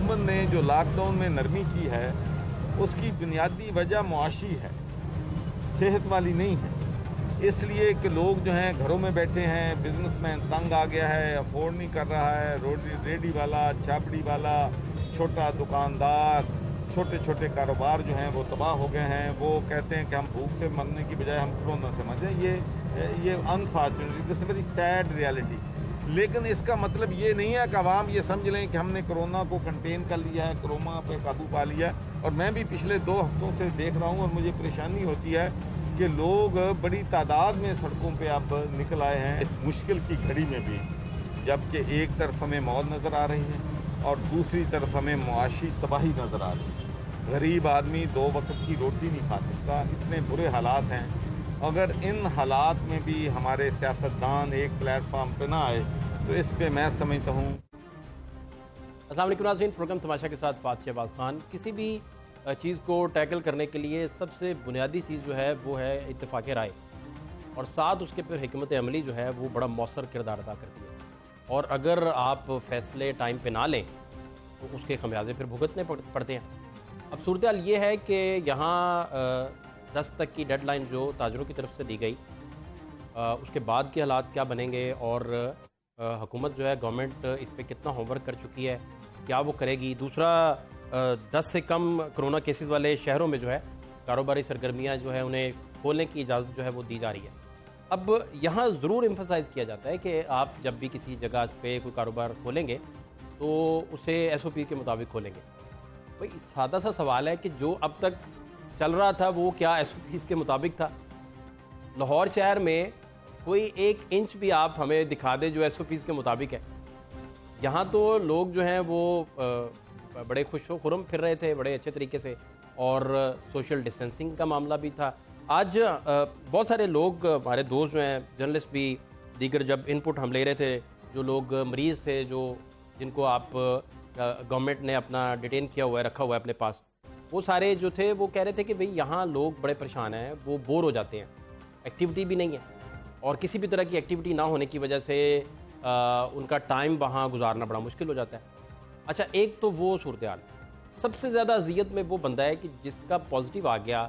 हुकूमत ने जो लॉकडाउन में नरमी की है उसकी बुनियादी वजह मुआशी है, सेहत वाली नहीं है। इसलिए कि लोग जो हैं घरों में बैठे हैं, बिजनेसमैन तंग आ गया है, अफोर्ड नहीं कर रहा है, रेडी वाला, छापड़ी वाला, छोटा दुकानदार, छोटे छोटे कारोबार जो हैं वो तबाह हो गए हैं। वो कहते हैं कि हम भूख से मरने की बजाय हम कोरोना से मर जाए। ये unfortunately this is very sad reality. लेकिन इसका मतलब ये नहीं है कि आवाम ये समझ लें कि हमने कोरोना को कंटेन कर लिया है, कोरोना पे काबू पा लिया है। और मैं भी पिछले 2 हफ्तों से देख रहा हूँ और मुझे परेशानी होती है कि लोग बड़ी तादाद में सड़कों पे अब निकल आए हैं इस मुश्किल की घड़ी में भी, जबकि एक तरफ हमें मौत नज़र आ रही है और दूसरी तरफ हमें मुआशी तबाही नज़र आ रही है। गरीब आदमी 2 वक्त की रोटी नहीं खा सकता, इतने बुरे हालात हैं। अगर इन हालात में भी हमारे सियासतदान एक प्लेटफार्म पे ना आए तो इस पे मैं समझता हूँ। अस्सलाम वालेकुम नाज़रीन, प्रोग्राम तमाशा के साथ फात शहबाज खान। किसी भी चीज़ को टैकल करने के लिए सबसे बुनियादी चीज़ जो है वो है इत्तेफाक राय, और साथ उसके फिर हिकमत अमली जो है वो बड़ा मौसर किरदार अदा करती है। और अगर आप फैसले टाइम पे ना लें तो उसके खमियाजे फिर भुगतने पड़ते हैं। अब सूरत हाल ये है कि यहाँ 10 तक की डेडलाइन जो ताजरों की तरफ से दी गई, उसके बाद के हालात क्या बनेंगे और हुकूमत जो है गवर्नमेंट इस पर कितना होमवर्क कर चुकी है, क्या वो करेगी। दूसरा, 10 से कम कोरोना केसेस वाले शहरों में जो है कारोबारी सरगर्मियाँ जो है उन्हें खोलने की इजाज़त जो है वो दी जा रही है। अब यहाँ ज़रूर एम्फसाइज़ किया जाता है कि आप जब भी किसी जगह पे कोई कारोबार खोलेंगे तो उसे SOP के मुताबिक खोलेंगे। भाई सादा सा सवाल है कि जो अब तक चल रहा था वो क्या SOPs के मुताबिक था? लाहौर शहर में कोई 1 इंच भी आप हमें दिखा दें जो SOPs के मुताबिक है। यहाँ तो लोग जो हैं वो बड़े खुश खुरम फिर रहे थे बड़े अच्छे तरीके से, और सोशल डिस्टेंसिंग का मामला भी था। आज बहुत सारे लोग, हमारे दोस्त जो हैं, जर्नलिस्ट भी, दीगर, जब इनपुट हम ले रहे थे, जो लोग मरीज़ थे, जिनको आप गवर्नमेंट ने अपना डिटेन किया हुआ है, रखा हुआ है अपने पास, वो सारे जो थे वो कह रहे थे कि भाई यहाँ लोग बड़े परेशान हैं, वो बोर हो जाते हैं, एक्टिविटी भी नहीं है, और किसी भी तरह की एक्टिविटी ना होने की वजह से उनका टाइम वहाँ गुजारना बड़ा मुश्किल हो जाता है। अच्छा, एक तो वो सूरत हाल। सबसे ज़्यादा अजियत में वो बंदा है कि जिसका पॉजिटिव आ गया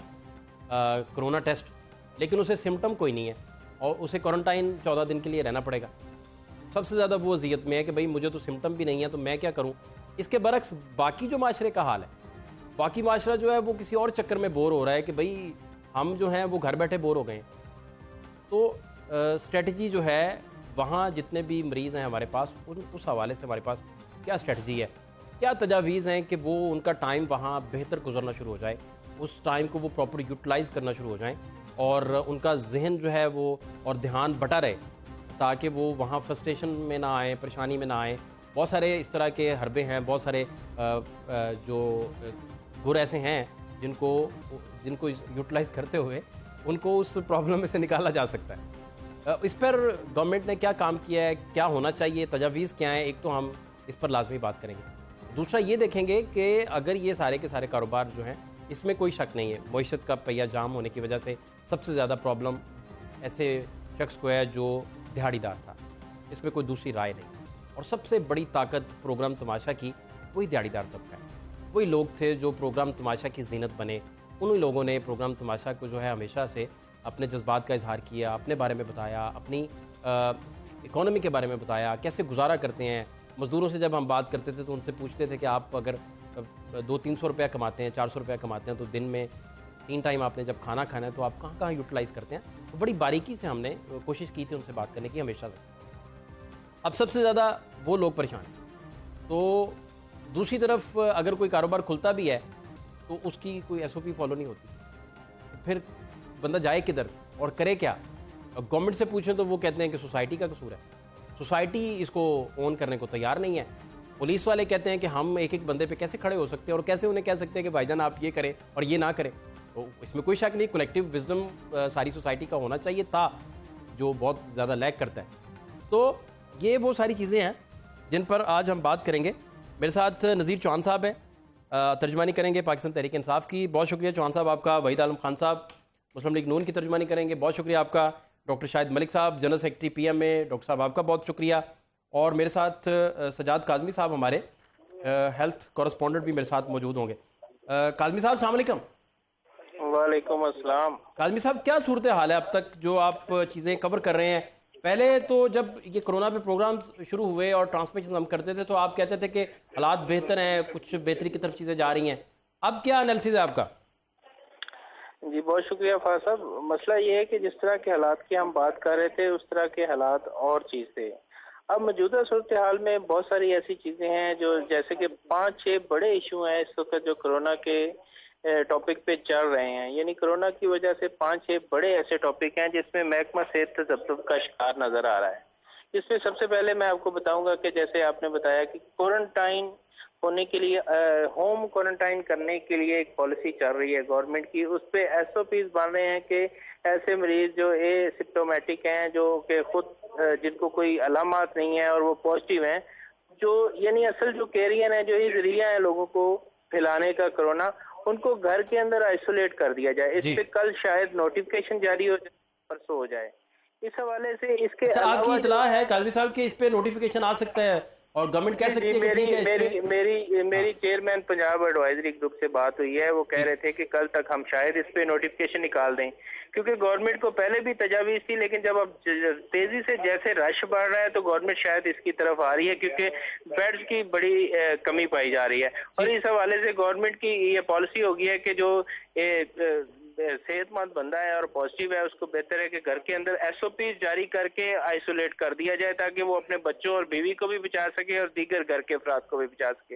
कोरोना टेस्ट, लेकिन उसे सिम्टम कोई नहीं है और उसे क्वारंटाइन 14 दिन के लिए रहना पड़ेगा। सबसे ज़्यादा वो अजियत में है कि भाई मुझे तो सिम्टम भी नहीं है तो मैं क्या करूँ। इसके बरक्स बाकी जो माशरे का हाल है, बाकी माशरा जो है वो किसी और चक्कर में बोर हो रहा है कि भाई हम जो हैं वो घर बैठे बोर हो गए हैं। तो स्ट्रेटजी जो है वहाँ जितने भी मरीज़ हैं हमारे पास, उस हवाले से हमारे पास क्या स्ट्रेटजी है, क्या तजावीज़ हैं कि वो उनका टाइम वहाँ बेहतर गुजरना शुरू हो जाए, उस टाइम को वो प्रॉपर यूटिलाइज़ करना शुरू हो जाएं और उनका जहन जो है वो और ध्यान बटा रहे, ताकि वो वहाँ फ्रस्ट्रेशन में ना आए, परेशानी में ना आए। बहुत सारे इस तरह के हरबे हैं, बहुत सारे जो गुर ऐसे हैं जिनको यूटिलाइज़ करते हुए उनको उस प्रॉब्लम में से निकाला जा सकता है। इस पर गवर्नमेंट ने क्या काम किया है, क्या होना चाहिए, तजावीज़ क्या हैं, एक तो हम इस पर लाजमी बात करेंगे। दूसरा ये देखेंगे कि अगर ये सारे के सारे कारोबार जो हैं, इसमें कोई शक नहीं है, मईशत का पहिया जाम होने की वजह से सबसे ज़्यादा प्रॉब्लम ऐसे शख्स को है जो दिहाड़ीदार था, इसमें कोई दूसरी राय नहीं। और सबसे बड़ी ताकत प्रोग्राम तमाशा की वही दिहाड़ीदार तबका है, वही लोग थे जो प्रोग्राम तमाशा की जीनत बने। उन्हीं लोगों ने प्रोग्राम तमाशा को जो है हमेशा से अपने जज्बात का इजहार किया, अपने बारे में बताया, अपनी इकोनॉमी के बारे में बताया, कैसे गुजारा करते हैं। मज़दूरों से जब हम बात करते थे तो उनसे पूछते थे कि आप अगर 200-300 रुपया कमाते हैं, 400 रुपया कमाते हैं, तो दिन में 3 टाइम आपने जब खाना खाना है तो आप कहाँ कहाँ यूटिलाइज़ करते हैं। तो बड़ी बारीकी से हमने कोशिश की थी उनसे बात करने की हमेशा से। अब सबसे ज़्यादा वो लोग परेशान हैं। तो दूसरी तरफ अगर कोई कारोबार खुलता भी है तो उसकी कोई SOP फॉलो नहीं होती, तो फिर बंदा जाए किधर और करे क्या। गवर्नमेंट से पूछें तो वो कहते हैं कि सोसाइटी का कसूर है, सोसाइटी इसको ओन करने को तैयार नहीं है। पुलिस वाले कहते हैं कि हम एक एक बंदे पे कैसे खड़े हो सकते हैं और कैसे उन्हें कह सकते हैं कि भाईजान आप ये करें और ये ना करें। तो इसमें कोई शक नहीं, कलेक्टिव विजडम सारी सोसाइटी का होना चाहिए था, जो बहुत ज़्यादा लैग करता है। तो ये वो सारी चीज़ें हैं जिन पर आज हम बात करेंगे। मेरे साथ नज़ीर चौहान साहब हैं, तर्जमानी करेंगे पाकिस्तान तहरीक इंसाफ की। बहुत शुक्रिया चौहान साहब आपका। वहीद आलम खान साहब मुस्लिम लीग नून की तर्जमानी करेंगे, बहुत शुक्रिया आपका। डॉक्टर शाहिद मलिक साहब जनरल सेक्रेटरी PM में, डॉक्टर साहब आपका बहुत शुक्रिया। और मेरे साथ सजाद काज़मी साहब हमारे हेल्थ कॉरेस्पॉन्डेंट भी मेरे साथ मौजूद होंगे। काज़मी साहब अस्सलाम वालेकुम। वालेकुम अस्सलाम। काज़मी साहब, क्या सूरत हाल है अब तक जो आप चीज़ें कवर कर रहे हैं? पहले तो जब ये कोरोना पे प्रोग्राम शुरू हुए और ट्रांसमिशन हम करते थे तो आप कहते थे कि हालात बेहतर हैं, कुछ बेहतरी की तरफ चीज़ें जा रही हैं। अब क्या एनालिसिस है आपका? जी बहुत शुक्रिया फाज साहब। मसला ये है कि जिस तरह के हालात की हम बात कर रहे थे उस तरह के हालात और चीज़ थे। अब मौजूदा सूरत हाल में बहुत सारी ऐसी चीज़ें हैं जो जैसे कि 5-6 बड़े इशू हैं इस वक्त जो कोरोना के टॉपिक पे चल रहे हैं। यानी कोरोना की वजह से 5-6 बड़े ऐसे टॉपिक हैं जिसमें महकमा सेहत तजब्जुब का शिकार नज़र आ रहा है। इसमें सबसे पहले मैं आपको बताऊंगा कि जैसे आपने बताया कि क्वारंटाइन होने के लिए होम क्वारंटाइन करने के लिए एक पॉलिसी चल रही है गवर्नमेंट की। उस पे SOPs बन रहे हैं कि ऐसे मरीज जो एसिम्प्टोमेटिक हैं, जो कि खुद जिनको कोई अलामात नहीं है और वो पॉजिटिव हैं, जो यानी असल जो कैरियर है, जो ये जरिया है लोगों को फैलाने का कोरोना, उनको घर के अंदर आइसोलेट कर दिया जाए। इस पे कल शायद नोटिफिकेशन जारी हो जाए, परसों हो जाए। इस हवाले से इसके आपकी इतला है काज़मी साहब कि इस पे नोटिफिकेशन आ सकता है और गवर्नमेंट कह सकती है कि ठीक है? मेरी चेयरमैन पंजाब एडवाइजरी ग्रुप से बात हुई है। वो कह रहे थे कि कल तक हम शायद इस पे नोटिफिकेशन निकाल दें, क्योंकि गवर्नमेंट को पहले भी तजावीज़ थी, लेकिन जब अब तेजी से जैसे रश बढ़ रहा है तो गवर्नमेंट शायद इसकी तरफ आ रही है, क्योंकि बेड्स की बड़ी कमी पाई जा रही है। और इस हवाले से गवर्नमेंट की ये पॉलिसी हो गई है कि जो सेहतमंद बंदा है और पॉजिटिव है उसको बेहतर है कि घर के अंदर SOPs जारी करके आइसोलेट कर दिया जाए, ताकि वो अपने बच्चों और बीवी को भी बचा सके और दीगर घर के अफराद को भी बचा सके।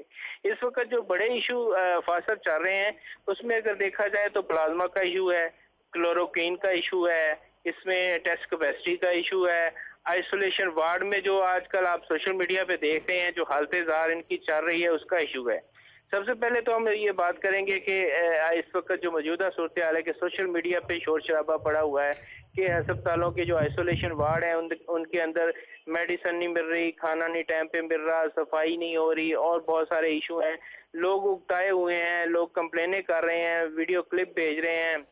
इस वक्त जो बड़े इशू फासद चल रहे हैं उसमें अगर देखा जाए तो प्लाज्मा का इशू है, क्लोरोक्वीन का इशू है, इसमें टेस्ट कैपेसिटी का इशू है, आइसोलेशन वार्ड में जो आजकल आप सोशल मीडिया पे देख रहे हैं जो हालतें ज़ाहिर इनकी चल रही है उसका इशू है। सबसे पहले तो हम ये बात करेंगे कि इस वक्त जो मौजूदा सूरत हाल है कि सोशल मीडिया पे शोर शराबा पड़ा हुआ है कि अस्पतालों के जो आइसोलेशन वार्ड हैं उनके अंदर मेडिसिन नहीं मिल रही, खाना नहीं टाइम पे मिल रहा, सफाई नहीं हो रही और बहुत सारे इशू हैं। लोग उकताए हुए हैं, लोग कंप्लेनें कर रहे हैं, वीडियो क्लिप भेज रहे हैं,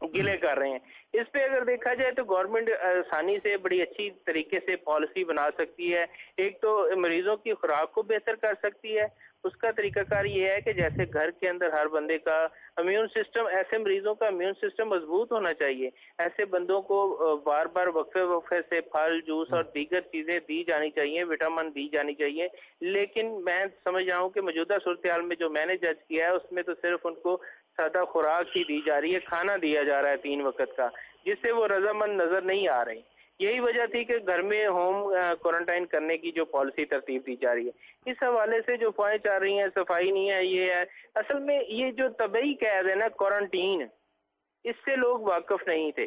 गिले कर रहे हैं। इस पे अगर देखा जाए तो गवर्नमेंट आसानी से बड़ी अच्छी तरीके से पॉलिसी बना सकती है। एक तो मरीजों की खुराक को बेहतर कर सकती है। उसका तरीकाकार ये है कि जैसे घर के अंदर हर बंदे का इम्यून सिस्टम, ऐसे मरीजों का इम्यून सिस्टम मजबूत होना चाहिए। ऐसे बंदों को बार बार वक्फे से फल, जूस और दीगर चीजें दी जानी चाहिए, विटामिन दी जानी चाहिए। लेकिन मैं समझ रहा हूँ कि मौजूदा सूरत हाल में जो मैंने जज किया है उसमें तो सिर्फ उनको सादा खुराक ही दी जा रही है, खाना दिया जा रहा है 3 वक्त का, जिससे वो रजामंद नजर नहीं आ रही। यही वजह थी कि घर में होम क्वारंटाइन करने की जो पॉलिसी तरतीब दी जा रही है। इस हवाले से जो ख्वाहिश आ रही हैं, सफाई नहीं है, ये है असल में ये जो तबई कैद है ना क्वारंटीन, इससे लोग वाकिफ नहीं थे।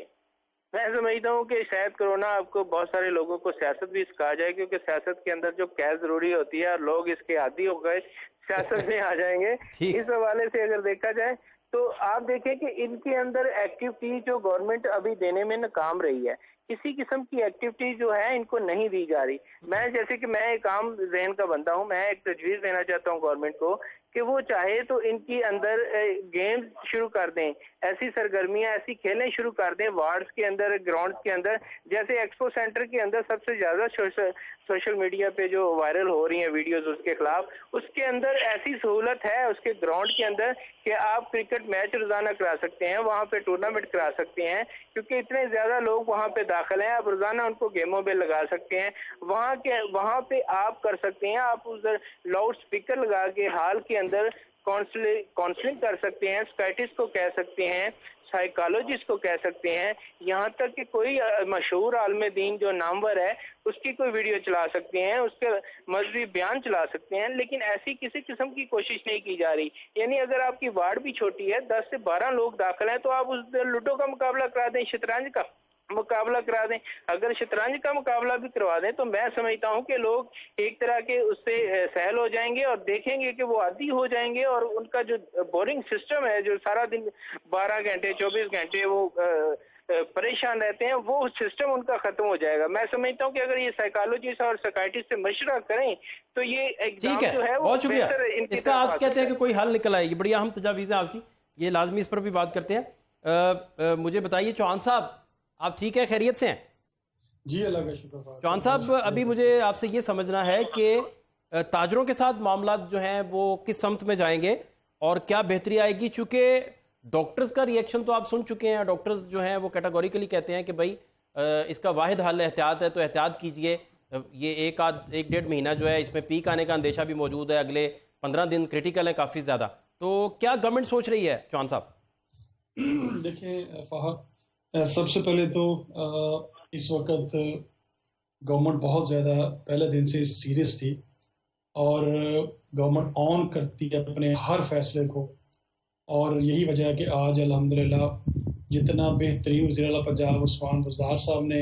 मैं समझता हूँ कि शायद कोरोना आपको बहुत सारे लोगों को सियासत भी सिखा जाए, क्योंकि सियासत के अंदर जो कैद जरूरी होती है और लोग इसके आदी हो गए, सियासत में आ जाएंगे। इस हवाले से अगर देखा जाए तो आप देखें कि इनके अंदर एक्टिविटी जो गवर्नमेंट अभी देने में नाकाम रही है, किसी किस्म की एक्टिविटी जो है इनको नहीं दी जा रही। मैं जैसे कि मैं एक आम ज़हन का बंदा हूँ, मैं एक तजवीज़ देना चाहता हूँ गवर्नमेंट को कि वो चाहे तो इनके अंदर गेम्स शुरू कर दें, ऐसी सरगर्मियां, ऐसी खेलें शुरू कर दें वार्ड्स के अंदर, ग्राउंड्स के अंदर। जैसे एक्सपो सेंटर के अंदर सबसे ज़्यादा सोशल मीडिया पे जो वायरल हो रही हैं वीडियोस उसके खिलाफ, उसके अंदर ऐसी सहूलत है उसके ग्राउंड के अंदर कि आप क्रिकेट मैच रोज़ाना करा सकते हैं, वहाँ पे टूर्नामेंट करा सकते हैं, क्योंकि इतने ज़्यादा लोग वहाँ पे दाखिल हैं। आप रोज़ाना उनको गेमों में लगा सकते हैं, वहाँ पे आप कर सकते हैं। आप उधर लाउड स्पीकर लगा के हाल के अंदर काउंसलिंग कर सकते हैं, साइकियाट्रिस्ट को कह सकते हैं, साइकोलॉजिस्ट को कह सकते हैं, यहाँ तक कि कोई मशहूर आलम दीन जो नामवर है उसकी कोई वीडियो चला सकते हैं, उसके मजहबी बयान चला सकते हैं। लेकिन ऐसी किसी किस्म की कोशिश नहीं की जा रही। यानी अगर आपकी वार्ड भी छोटी है, 10 से 12 लोग दाखिल हैं, तो आप उस लूडो का मुकाबला करा दें, शतरंज का मुकाबला करा दें। अगर शतरंज का मुकाबला भी करवा दें तो मैं समझता हूं कि लोग एक तरह के उससे सहल हो जाएंगे और देखेंगे कि वो आदी हो जाएंगे, और उनका जो बोरिंग सिस्टम है, जो सारा दिन 12 घंटे 24 घंटे वो परेशान रहते हैं, वो सिस्टम उनका खत्म हो जाएगा। मैं समझता हूँ कि अगर ये साइकोलॉजिस्ट और साइकियाट्रिस्ट से मशवरा करें तो ये एग्जाम जो है वो बहुत शुक्रिया। इसका आप कहते हैं कि कोई हल निकल आएगी, बड़ी अहम तजावीज़ है आपकी, ये लाजमी इस पर भी बात करते हैं। मुझे बताइए चौहान साहब, आप ठीक है, खैरियत से हैं? जी अल्लाह का शुक्र। चौहान साहब, अभी मुझे आपसे ये समझना है कि ताजरों के साथ मामला जो हैं वो किस समत में जाएंगे और क्या बेहतरी आएगी? चूँकि डॉक्टर्स का रिएक्शन तो आप सुन चुके हैं, डॉक्टर्स जो हैं वो कैटेगोरिकली कहते हैं कि भाई इसका वाहिद हल एहतियात है, तो एहतियात कीजिए। ये एक डेढ़ महीना जो है इसमें पीक आने का अंदेशा भी मौजूद है, अगले 15 दिन क्रिटिकल है काफ़ी ज़्यादा। तो क्या गवर्नमेंट सोच रही है चौहान साहब? देखिए फहद, सबसे पहले तो इस वक्त गवर्नमेंट बहुत ज़्यादा पहले दिन से सीरियस थी और गवर्नमेंट ऑन करती है अपने हर फैसले को, और यही वजह है कि आज अल्हम्दुलिल्लाह जितना बेहतरीन वज़ीर आला पंजाब उस्मान बुज़दार साहब ने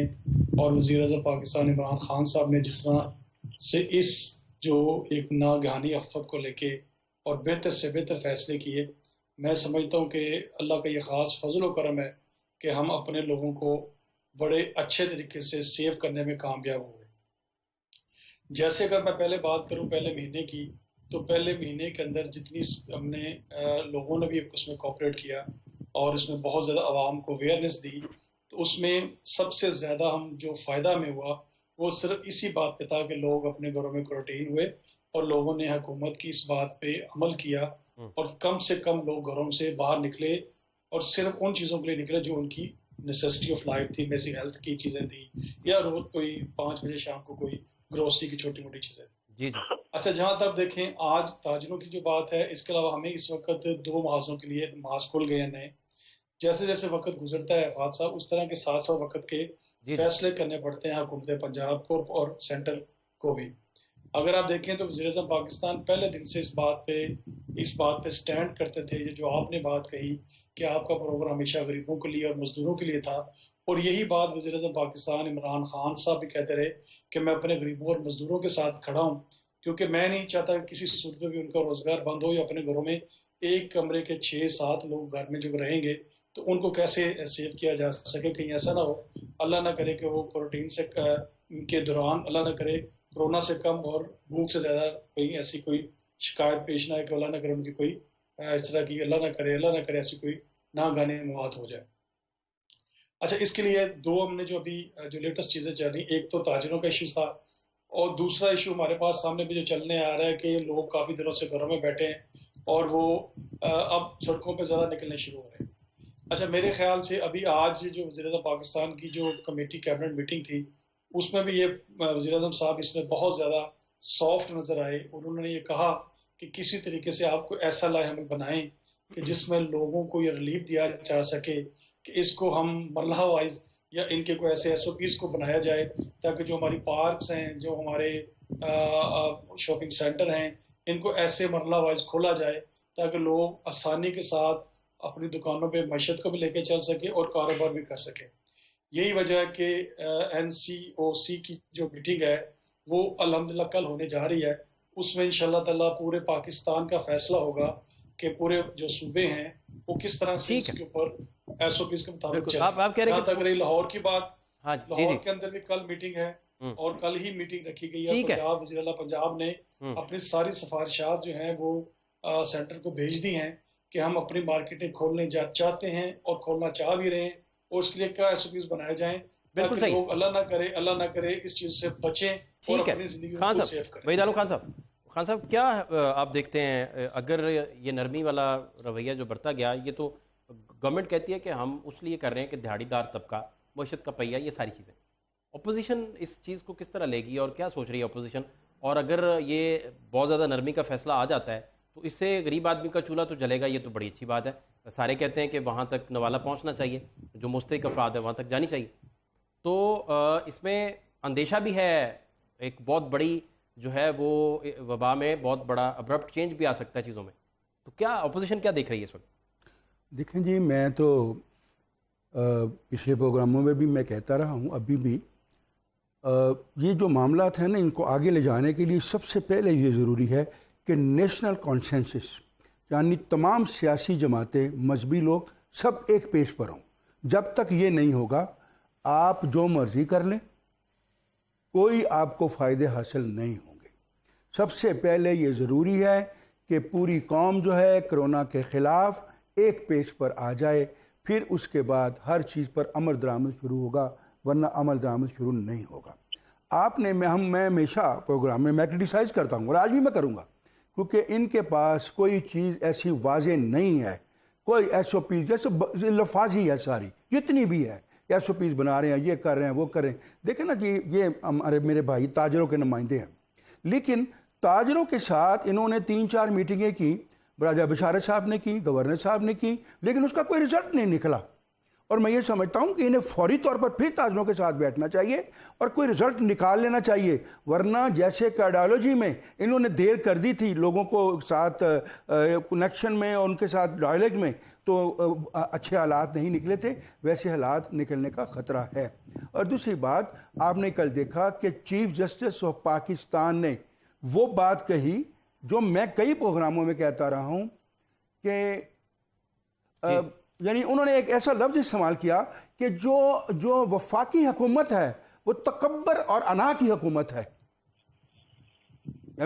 और वज़ीर आज़म पाकिस्तान इमरान खान साहब ने जिस तरह से इस जो एक नागहानी आफत को लेके और बेहतर से बेहतर फैसले किए, मैं समझता हूँ कि अल्लाह का ये ख़ास फजल व करम है कि हम अपने लोगों को बड़े अच्छे तरीके से सेव करने में कामयाब हुए। जैसे अगर मैं पहले बात करूं पहले महीने की, तो पहले महीने के अंदर जितनी हमने लोगों ने भी उसमें कोऑपरेट किया और इसमें बहुत ज़्यादा आवाम को अवेयरनेस दी, तो उसमें सबसे ज़्यादा हम जो फ़ायदा में हुआ वो सिर्फ इसी बात पे था कि लोग अपने घरों में क्वारंटीन हुए और लोगों ने हुकूमत की इस बात पे अमल किया और कम से कम लोग घरों से बाहर निकले और सिर्फ उन चीज़ों के लिए निकले जो उनकी नेसेसिटी ऑफ लाइफ थी, बेसिक हेल्थ की चीज़ें थी या रोज कोई 5 बजे शाम को कोई ग्रोसरी की छोटी मोटी चीज़ें। जी जी। अच्छा, जहां तक देखें आज ताजरों की जो बात है, इसके अलावा हमें इस वक्त 2 महाजों के लिए मास्क खुल गए हैं नए। जैसे जैसे वक्त गुजरता है फाद साहब, उस तरह के साथ साथ वक्त के फैसले करने पड़ते हैं हुकूमत पंजाब को और सेंटर को भी। अगर आप देखें तो वज़ीर आज़म पाकिस्तान पहले दिन से इस बात पे स्टैंड करते थे, जो आपने बात कही कि आपका प्रोग्राम हमेशा गरीबों के लिए और मजदूरों के लिए था, और यही बात वज़ीर आज़म पाकिस्तान इमरान खान साहब भी कहते रहे कि मैं अपने गरीबों और मजदूरों के साथ खड़ा हूँ, क्योंकि मैं नहीं चाहता कि किसी सूरत में भी उनका रोजगार बंद हो या अपने घरों में एक कमरे के 6-7 लोग घर में जो रहेंगे तो उनको कैसे सेव किया जा सके। कहीं ऐसा ना हो, अल्लाह ना करे कि वो क्वारंटीन से के दौरान अल्लाह ना करे कोरोना से कम और भूख से ज़्यादा कहीं ऐसी कोई शिकायत पेश ना आए कि अल्लाह ना करे उनकी कोई इस तरह की अल्लाह ना करे ऐसी कोई नागानी मौत हो जाए। अच्छा, इसके लिए 2 हमने जो अभी जो लेटेस्ट चीज़ें चल रही, एक तो ताजरों का इशू था और दूसरा इशू हमारे पास सामने भी जो चलने आ रहा है कि लोग काफ़ी दिनों से घरों में बैठे हैं और वो अब सड़कों पे ज़्यादा निकलने शुरू हो रहे हैं। अच्छा, मेरे ख्याल से अभी आज जो वज़ीर आज़म पाकिस्तान की जो कमेटी कैबिनेट मीटिंग थी, उसमें भी ये वज़ीर आज़म साहब इसमें बहुत ज़्यादा सॉफ्ट नज़र आए। उन्होंने ये कहा कि किसी तरीके से आपको ऐसा लाएहमल बनाएं कि जिसमें लोगों को ये रिलीफ दिया जा सके, कि इसको हम मरला वाइज या इनके कोई ऐसे SOPs को बनाया जाए ताकि जो हमारी पार्क्स हैं, जो हमारे शॉपिंग सेंटर हैं, इनको ऐसे मरला वाइज खोला जाए ताकि लोग आसानी के साथ अपनी दुकानों पे मईशत को भी लेके चल सके और कारोबार भी कर सके। यही वजह है कि NCOC की जो मीटिंग है वो अल्हम्दुलिल्लाह कल होने जा रही है। उसमें इंशाअल्लाह ताला पूरे पाकिस्तान का फैसला होगा कि पूरे जो सूबे हैं वो किस तरह से इसके ऊपर SOPs के मुताबिक चले। आप कह रहे हैं कि लाहौर की बात, हाँ, लाहौर के अंदर भी कल मीटिंग है और कल ही मीटिंग रखी गई है। पंजाब वज़ीर आला पंजाब ने अपनी सारी सिफारिशात जो हैं वो सेंटर को भेज दी हैं कि हम अपनी मार्केटें खोलने चाहते हैं और खोलना चाह भी रहे हैं, और उसके लिए क्या SOPs बनाए जाएं ताकि लोग अल्लाह ना करे इस चीज से बचें और अपनी जिंदगी को सेव करें। वहीद आलम खान साहब, क्या आप देखते हैं अगर ये नरमी वाला रवैया जो बढ़ता गया, ये तो गवर्नमेंट कहती है कि हम उस लिए कर रहे हैं कि दिहाड़ीदार तबका, मईशत का पहिया, ये सारी चीज़ें, अपोजिशन इस चीज़ को किस तरह लेगी और क्या सोच रही है अपोजिशन? और अगर ये बहुत ज़्यादा नरमी का फैसला आ जाता है तो इससे गरीब आदमी का चूल्हा तो जलेगा, ये तो बड़ी अच्छी बात है। सारे कहते हैं कि वहाँ तक नवाला पहुँचना चाहिए, जो मुस्तहिक अफराद है वहाँ तक जानी चाहिए। तो इसमें अंदेशा भी है, एक बहुत बड़ी जो है वो वबा में बहुत बड़ा अब्रप्ट चेंज भी आ सकता है चीज़ों में। तो क्या अपोजिशन क्या देख रही है इस वक्त? देखें जी, मैं तो पिछले प्रोग्रामों में भी मैं कहता रहा हूँ, अभी भी ये जो मामला है ना, इनको आगे ले जाने के लिए सबसे पहले ये ज़रूरी है कि नेशनल कॉन्सेंसस, यानी तमाम सियासी जमातें, मजहबी लोग सब एक पेज पर हों। जब तक ये नहीं होगा, आप जो मर्ज़ी कर लें, कोई आपको फ़ायदे हासिल नहीं होंगे। सबसे पहले ये ज़रूरी है कि पूरी कौम जो है कोरोना के ख़िलाफ़ एक पेज पर आ जाए, फिर उसके बाद हर चीज़ पर अमल दरामद शुरू होगा, वरना अमल दरामद शुरू नहीं होगा। آپ نے میں ہمیشہ پروگرام میں کرٹیسائز کرتا ہوں اور آج بھی میں کروں گا، کیونکہ ان کے پاس کوئی چیز ایسی واضح نہیں ہے، کوئی ایس او پی جیسے لفاظی ہے ساری جتنی بھی ہے، ایس او پیز بنا رہے ہیں، یہ کر رہے ہیں وہ کر رہے ہیں۔ دیکھیں نا جی، یہ ہمارے میرے بھائی تاجروں کے نمائندے ہیں، لیکن تاجروں کے ساتھ انہوں نے 3-4 میٹنگیں کی، راجہ بشارت صاحب نے کی، گورنر صاحب نے کی، لیکن اس کا کوئی رزلٹ نہیں نکلا۔ اور میں یہ سمجھتا ہوں کہ انہیں فوری طور پر پھر تاجروں کے ساتھ بیٹھنا چاہیے اور کوئی رزلٹ نکال لینا چاہیے، ورنہ جیسے کارڈیالوجی میں انہوں نے دیر کر دی تھی لوگوں کو ساتھ کنیکشن میں اور ان کے ساتھ ڈائلگ میں، تو اچھے حالات نہیں نکلے تھے، ویسے حالات نکلنے کا خطرہ ہے۔ اور دوسری بات، آپ نے کل دیکھا کہ چیف جسٹس آف پاکستان نے وہ بات کہی جو میں کئی پروگراموں میں کہتا رہا ہوں کہ یعنی انہوں نے ایک ایسا لفظ استعمال کیا کہ جو وفاقی حکومت ہے وہ تکبر اور انا کی حکومت ہے۔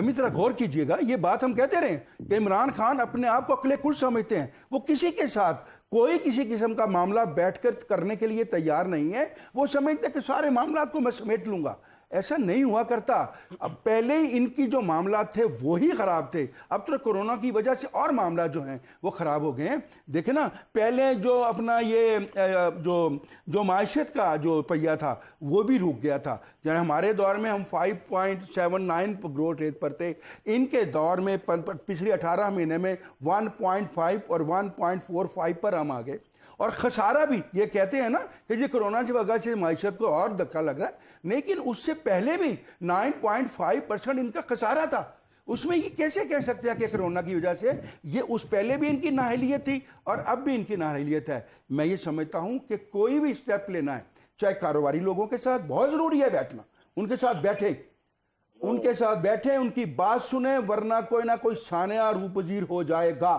ذرا غور کیجئے گا، یہ بات ہم کہتے رہے ہیں کہ عمران خان اپنے آپ کو عقل کل سمجھتے ہیں، وہ کسی کے ساتھ کوئی کسی قسم کا معاملہ بیٹھ کر کرنے کے لیے تیار نہیں ہے، وہ سمجھتے کہ سارے معاملات کو میں سمیٹ لوں گا۔ ایسا نہیں ہوا کرتا۔ اب پہلے ہی ان کی جو معاملات تھے وہی خراب تھے، اب تو کرونا کی وجہ سے اور معاملات جو ہیں وہ خراب ہو گئے ہیں۔ دیکھیں نا، پہلے جو اپنا یہ جو معیشت کا جو پہیہ تھا وہ بھی رک گیا تھا، یعنی ہمارے دور میں ہم 5.79 گروتھ ریٹ پر تھے، ان کے دور میں پچھلے 18 مہینے میں 1.5 اور 1.45 پر ہم آ گئے۔ اور خسارہ بھی یہ کہتے ہیں نا کہ یہ کرونا کی وجہ سے معیشت کو اور دھکا لگ رہا ہے، لیکن اس سے پہلے بھی 9.5% ان کا خسارہ تھا۔ اس میں یہ کیسے کہہ سکتے ہیں کہ کرونا کی وجہ سے؟ یہ اس پہلے بھی ان کی نااہلیت تھی اور اب بھی ان کی نااہلیت ہے۔ میں یہ سمجھتا ہوں کہ کوئی بھی اسٹیپ لینا ہے، چاہے کاروباری لوگوں کے ساتھ بہت ضروری ہے بیٹھنا، ان کے ساتھ بیٹھیں، ان کی بات سنیں، ورنہ کوئی نہ کوئی سانحہ روپذیر ہو جائے گا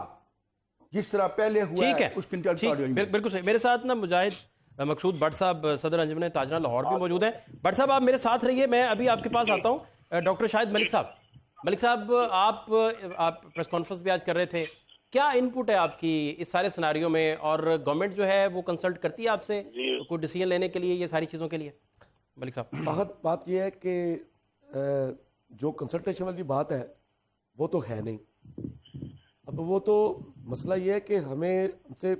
جس طرح پہلے ہوا ہے اس بالکل صحیح۔ میرے ساتھ نا مجاہد مقصود بٹ صاحب صدر انجمن تاجران لاہور بھی موجود ہیں۔ بٹ صاحب آپ میرے ساتھ رہیے، میں ابھی آپ کے پاس آتا ہوں۔ ڈاکٹر شاہد ملک صاحب آپ پریس کانفرنس بھی آج کر رہے تھے، کیا ان پٹ ہے آپ کی اس سارے سیناریو میں، اور گورنمنٹ جو ہے وہ کنسلٹ کرتی ہے آپ سے کوئی ڈیسیجن لینے کے لیے یہ ساری چیزوں کے لیے؟ ملک صاحب، بات یہ ہے کہ جو کنسلٹیشن والی بات ہے وہ تو ہے نہیں۔ اب وہ تو مسئلہ یہ ہے کہ ہمیں سے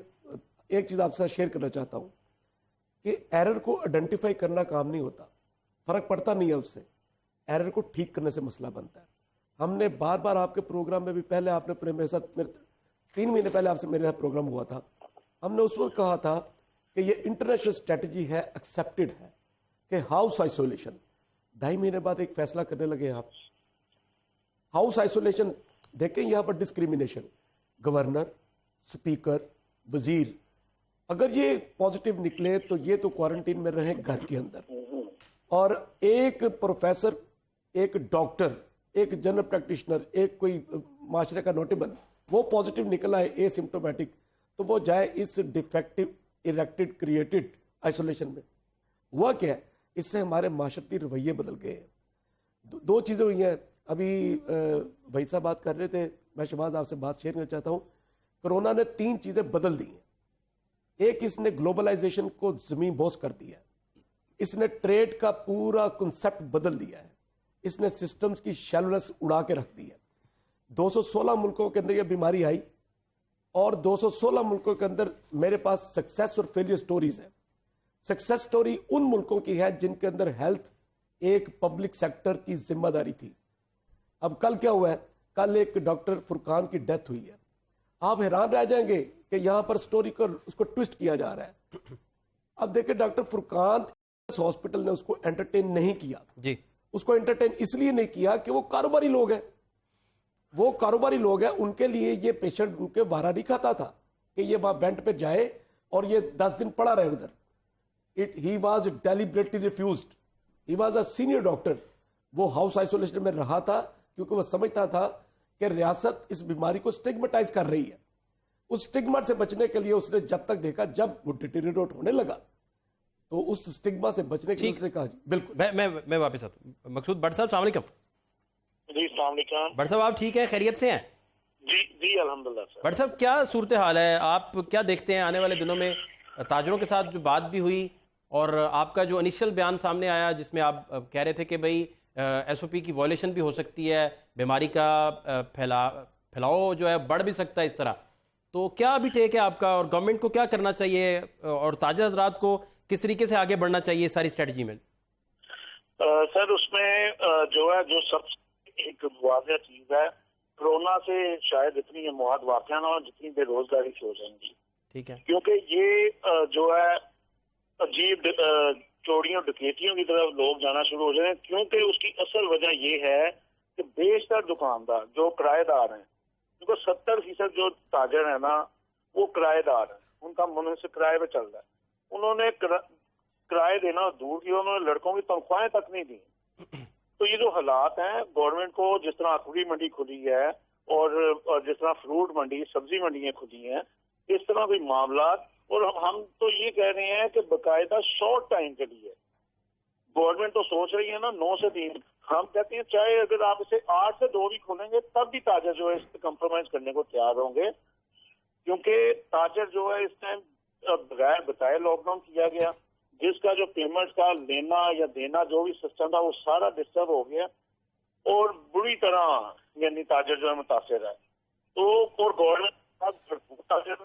ایک چیز آپ سے شیئر کرنا چاہتا ہوں کہ ایرر کو آئیڈینٹیفائی کرنا کام نہیں ہوتا، فرق پڑتا نہیں ہے اس سے، ایرر کو ٹھیک کرنے سے مسئلہ بنتا ہے۔ ہم نے بار بار آپ کے پروگرام میں بھی، پہلے آپ نے میرے ساتھ 3 مہینے پہلے آپ سے میرے ساتھ پروگرام ہوا تھا، ہم نے اس وقت کہا تھا کہ یہ انٹرنیشنل اسٹریٹجی ہے، ایکسیپٹڈ ہے کہ ہاؤس آئسولیشن۔ 2.5 مہینے بعد ایک فیصلہ کرنے لگے آپ، ہاؤس آئسولیشن۔ دیکھیں یہاں پر ڈسکریمنیشن، گورنر، سپیکر، وزیر اگر یہ پازیٹیو نکلے تو یہ تو کوارنٹین میں رہیں گھر کے اندر، اور ایک پروفیسر، ایک ڈاکٹر، ایک جنرل پریکٹیشنر، ایک کوئی معاشرے کا نوٹیبل وہ پازیٹیو نکلا ہے اے سمپٹومیٹک، تو وہ جائے اس ڈیفیکٹو اریکٹڈ کریٹڈ آئسولیشن میں۔ ہوا کیا ہے، اس سے ہمارے معاشرتی رویے بدل گئے ہیں۔ 2 چیزیں ہوئی ہیں، ابھی بھائی صاحب بات کر رہے تھے، میں شہباز آپ سے بات شیئر کرنا چاہتا ہوں۔ کرونا نے 3 چیزیں بدل دی ہیں۔ ایک، اس نے گلوبلائزیشن کو زمین بوس کر دیا ہے، اس نے ٹریڈ کا پورا کنسپٹ بدل دیا ہے، اس نے سسٹمز کی شیلونس اڑا کے رکھ دی ہے۔ 216 ملکوں کے اندر یہ بیماری آئی، اور 216 ملکوں کے اندر میرے پاس سکسیس اور فیلئر سٹوریز ہیں۔ سکسیس سٹوری ان ملکوں کی ہے جن کے اندر ہیلتھ ایک پبلک سیکٹر کی ذمہ داری تھی۔ اب کل کیا ہوا ہے، کل ایک ڈاکٹر فرقان کی ڈیتھ ہوئی ہے۔ آپ حیران رہ جائیں گے کہ یہاں پر سٹوری کو اس کو ٹوسٹ کیا جا رہا ہے۔ اب دیکھیں ڈاکٹر فرقان ہاسپٹل نے اس کو انٹرٹین نہیں کیا، جی اس کو انٹرٹین اس لیے نہیں کیا کہ وہ کاروباری لوگ ہیں، وہ کاروباری لوگ ہیں، ان کے لیے یہ پیشنٹ ان کے وارا نہیں کھاتا تھا کہ یہ وہاں وینٹ پہ جائے اور یہ 10 دن پڑا رہے ادھر۔ He was deliberately refused. He was a senior doctor. وہ ہاؤس آئسولیشن میں رہا تھا کیونکہ وہ سمجھتا تھا کہ ریاست اس بیماری کو سٹگمیٹائز کر رہی ہے۔ اس سٹگما سے بچنے کے لیے اس نے جب تک دیکھا، جب وہ ڈیٹیریٹ ہونے لگا تو اس سٹگما سے بچنے کے لیے اس نے کہا جی بالکل۔ میں واپس آتا ہوں۔ مقصود بٹ صاحب السلام علیکم۔ جی السلام علیکم۔ بٹ صاحب آپ ٹھیک ہیں، خیریت سے ہیں؟ جی الحمدللہ سر۔ بٹ صاحب کیا صورتحال ہے، آپ کیا دیکھتے ہیں آنے والے دنوں میں؟ تاجروں کے ساتھ جو بات بھی ہوئی اور آپ کا جو انیشل بیان سامنے آیا جس میں آپ کہہ رہے تھے کہ بھئی ایس او پی کی وائلیشن بھی ہو سکتی ہے, بیماری کا پھیلاؤ جو ہے بڑھ بھی سکتا ہے اس طرح, تو کیا ابھی ٹیک ہے آپ کا, اور گورنمنٹ کو کیا کرنا چاہیے اور تاجر حضرات کو کس طریقے سے آگے بڑھنا چاہیے ساری اسٹریٹجی میں؟ سر اس میں جو ہے جو سب سے ایک واضح چیز ہے, کرونا سے شاید اتنی اموات واقع نہ ہو جتنی بے روزگاری سے ہو جائیں گی. ٹھیک ہے, کیونکہ یہ جو ہے عجیب چوریوں ڈکیتیوں کی طرف لوگ جانا شروع ہو جائیں, کیونکہ اس کی اصل وجہ یہ ہے کہ بیشتر دکاندار جو کرایہ دار ہیں, کیونکہ 70% جو تاجر ہیں نا وہ کرایہ دار ہیں, ان کا منحصر کرائے پہ چل رہا ہے. انہوں نے کرایہ دینا دور کی, انہوں نے لڑکوں کی تنخواہیں تک نہیں دی. تو یہ جو حالات ہیں, گورنمنٹ کو جس طرح اخوری منڈی کھلی ہے اور جس طرح فروٹ منڈی سبزی منڈیاں کھلی ہیں, اس طرح کوئی معاملات, اور ہم تو یہ کہہ رہے ہیں کہ باقاعدہ شارٹ ٹائم کے لیے گورنمنٹ تو سوچ رہی ہے نا 9 سے 3, ہم کہتے ہیں چاہے اگر آپ اسے 8 سے 2 بھی کھولیں گے تب بھی تاجر جو ہے اس پہ کمپرومائز کرنے کو تیار ہوں گے, کیونکہ تاجر جو ہے اس ٹائم بغیر بتائے لاک ڈاؤن کیا گیا, جس کا جو پیمنٹ کا لینا یا دینا جو بھی سسٹم تھا وہ سارا ڈسٹرب ہو گیا اور بری طرح یعنی تاجر جو ہے متاثر ہے. تو اور گورنمنٹ تاجر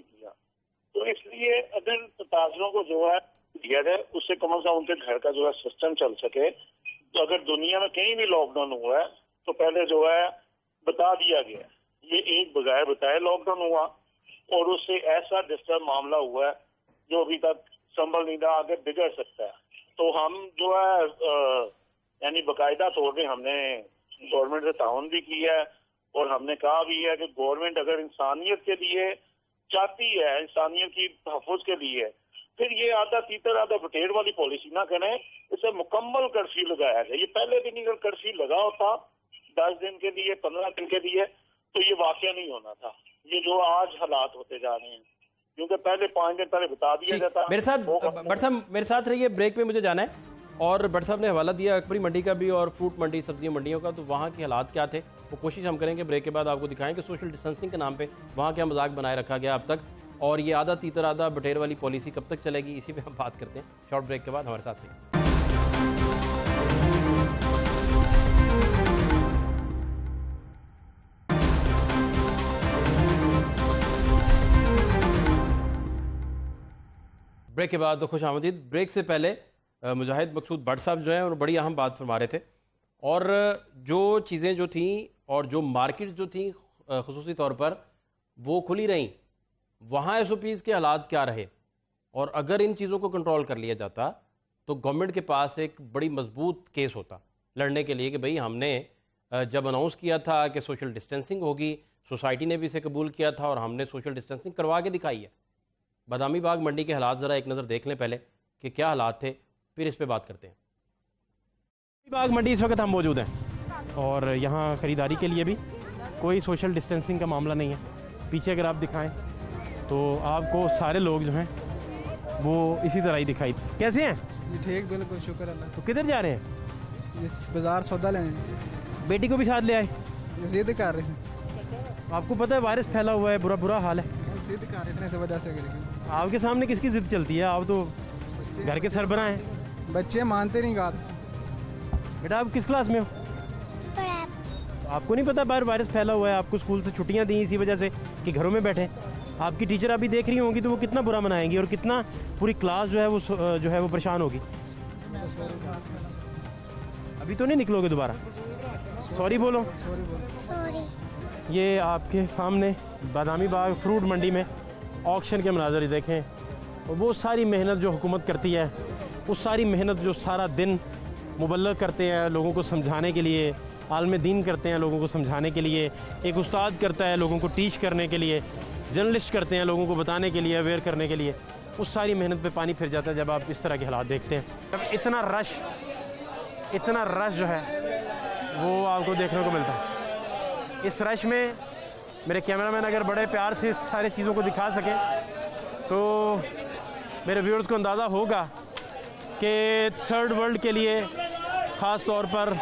کیا, تو اس لیے اگر تاجروں کو جو ہے دیا جائے اس سے کم از کم ان کے گھر کا جو ہے سسٹم چل سکے. تو اگر دنیا میں کہیں بھی لاک ڈاؤن ہوا ہے تو پہلے جو ہے بتا دیا گیا, یہ ایک بغیر بتائے لاک ڈاؤن ہوا اور اس سے ایسا ڈسٹرب معاملہ ہوا ہے جو ابھی تک سنبھل نہیں رہا, آگے بگڑ سکتا ہے. تو ہم جو ہے یعنی باقاعدہ طور پہ ہم نے گورنمنٹ سے تعاون بھی کیا ہے اور ہم نے کہا بھی ہے کہ گورنمنٹ اگر انسانیت کے لیے چاہتی ہے, انسانیت کی تحفظ کے لیے, پھر یہ آدھا تیتر آدھا بٹیر والی پالیسی نہ کریں, اسے مکمل کرفیو لگایا جائے. یہ پہلے دن اگر کرفیو لگا ہوتا 10 دن کے لیے 15 دن کے لیے تو یہ واقعہ نہیں ہونا تھا, یہ جو آج حالات ہوتے جا رہے ہیں, کیونکہ پہلے 5 دن پہلے بتا دیا جاتا. میرے ساتھ بٹ صاحب میرے ساتھ رہیے, بریک میں مجھے جانا ہے. اور بٹ صاحب نے حوالہ دیا اکبری منڈی کا بھی اور فروٹ منڈی سبزی منڈیوں کا, تو وہاں کے حالات کیا تھے وہ کوشش ہم کریں گے بریک کے بعد آپ کو دکھائیں کہ سوشل ڈسٹینسنگ کے نام پہ وہاں کیا مذاق بنائے رکھا گیا اب تک, اور یہ آدھا تیتر آدھا بٹیر والی پالیسی کب تک چلے گی, اسی پہ ہم بات کرتے ہیں. شارٹ بریک کے بعد ہمارے ساتھ رہیے. بریک کے بعد خوش آمدید. بریک سے پہلے مجاہد مقصود بٹ صاحب جو ہیں اور بڑی اہم بات فرما رہے تھے, اور جو چیزیں جو تھیں اور جو مارکیٹ جو تھیں خصوصی طور پر وہ کھلی رہیں, وہاں ایس او پیز کے حالات کیا رہے, اور اگر ان چیزوں کو کنٹرول کر لیا جاتا تو گورنمنٹ کے پاس ایک بڑی مضبوط کیس ہوتا لڑنے کے لیے کہ بھئی ہم نے جب اناؤنس کیا تھا کہ سوشل ڈسٹینسنگ ہوگی, سوسائٹی نے بھی اسے قبول کیا تھا اور ہم نے سوشل ڈسٹینسنگ کروا کے دکھائی ہے. بادامی باغ منڈی کے حالات ذرا ایک نظر دیکھ لیں پہلے کہ کیا حالات تھے, پھر اس پہ بات کرتے ہیں. باغ منڈی اس وقت ہم موجود ہیں اور یہاں خریداری کے لیے بھی کوئی سوشل ڈسٹینسنگ کا معاملہ نہیں ہے. پیچھے اگر آپ دکھائیں تو آپ کو سارے لوگ جو ہیں وہ اسی طرح ہی دکھائی. کیسے ہیں؟ ٹھیک, بالکل شکر اللہ. تو کدھر جا رہے ہیں؟ بازار سودا لینے. بیٹی کو بھی ساتھ لے آئے؟ ضد کر رہے ہیں. آپ کو پتہ ہے وائرس پھیلا ہوا ہے, برا حال ہے. ضد کر رہے اتنے وجہ سے. آپ کے سامنے کس کی ضد چلتی ہے, آپ تو گھر کے سربراہ ہیں. بچے مانتے نہیں بات. بیٹا آپ کس کلاس میں ہو؟ آپ کو نہیں پتا باہر وائرس پھیلا ہوا ہے, آپ کو اسکول سے چھٹیاں دیں اسی وجہ سے کہ گھروں میں بیٹھے. آپ کی ٹیچر ابھی دیکھ رہی ہوں گی تو وہ کتنا برا منائیں گی اور کتنا پوری کلاس جو ہے وہ پریشان ہوگی. ابھی تو نہیں نکلو گے دوبارہ؟ سوری بولو. یہ آپ کے سامنے بادامی باغ فروٹ منڈی میں آکشن کے مناظر دیکھیں, اور وہ ساری محنت جو حکومت کرتی ہے, وہ ساری محنت جو سارا دن مبلغ کرتے ہیں لوگوں کو سمجھانے کے لیے, عالم دین کرتے ہیں لوگوں کو سمجھانے کے لیے, ایک استاد کرتا ہے لوگوں کو ٹیچ کرنے کے لیے, جرنلسٹ کرتے ہیں لوگوں کو بتانے کے لیے, اویئر کرنے کے لیے, اس ساری محنت پہ پانی پھر جاتا ہے جب آپ اس طرح کے حالات دیکھتے ہیں. جب اتنا رش جو ہے وہ آپ کو دیکھنے کو ملتا ہے. اس رش میں میرے کیمرہ مین اگر بڑے پیار سے ساری چیزوں کو دکھا سکیں تو میرے ویورز کو اندازہ ہوگا کہ تھرڈ ورلڈ کے لیے, خاص طور پر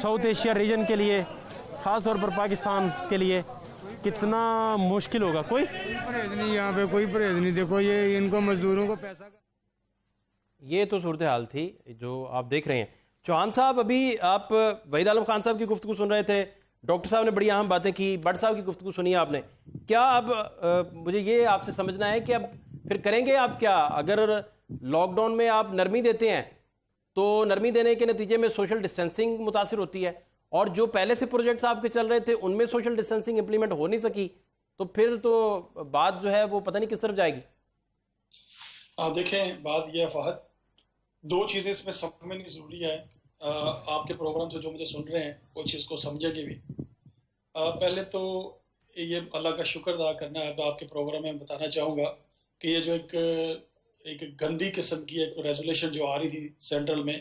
ساؤتھ ایشیا ریجن کے لیے, خاص طور پر پاکستان کے لیے कितना मुश्किल होगा? कोई परहेज नहीं, यहाँ पे कोई परहेज नहीं। देखो ये इनको मजदूरों को पैसा, ये तो सूरत हाल थी जो आप देख रहे हैं। चौहान साहब, अभी आप वहीद आलम खान साहब की गुफ्तगू सुन रहे थे, डॉक्टर साहब ने बड़ी अहम बातें की, भट्ट साहब की गुफ्तगू सुनी आपने। क्या अब मुझे ये आपसे समझना है कि अब फिर करेंगे आप क्या? अगर लॉकडाउन में आप नरमी देते हैं तो नरमी देने के नतीजे में सोशल डिस्टेंसिंग मुतासिर होती है, और जो पहले से प्रोजेक्ट्स आपके चल रहे थे उनमें सोशल डिस्टेंसिंग इंप्लीमेंट हो नहीं सकी, तो फिर तो बात जो है वो पता नहीं किस तरफ जाएगी। देखें, बात यह है फहद, दो चीज़ें इसमें समझनी ज़रूरी है। आपके प्रोग्राम से जो मुझे सुन रहे हैं वो चीज़ को समझेंगे भी। पहले तो ये अल्लाह का शुक्र अदा करना है। आपके प्रोग्राम में बताना चाहूँगा कि ये जो एक गंदी किस्म की एक रेजोल्यूशन जो आ रही थी सेंट्रल में,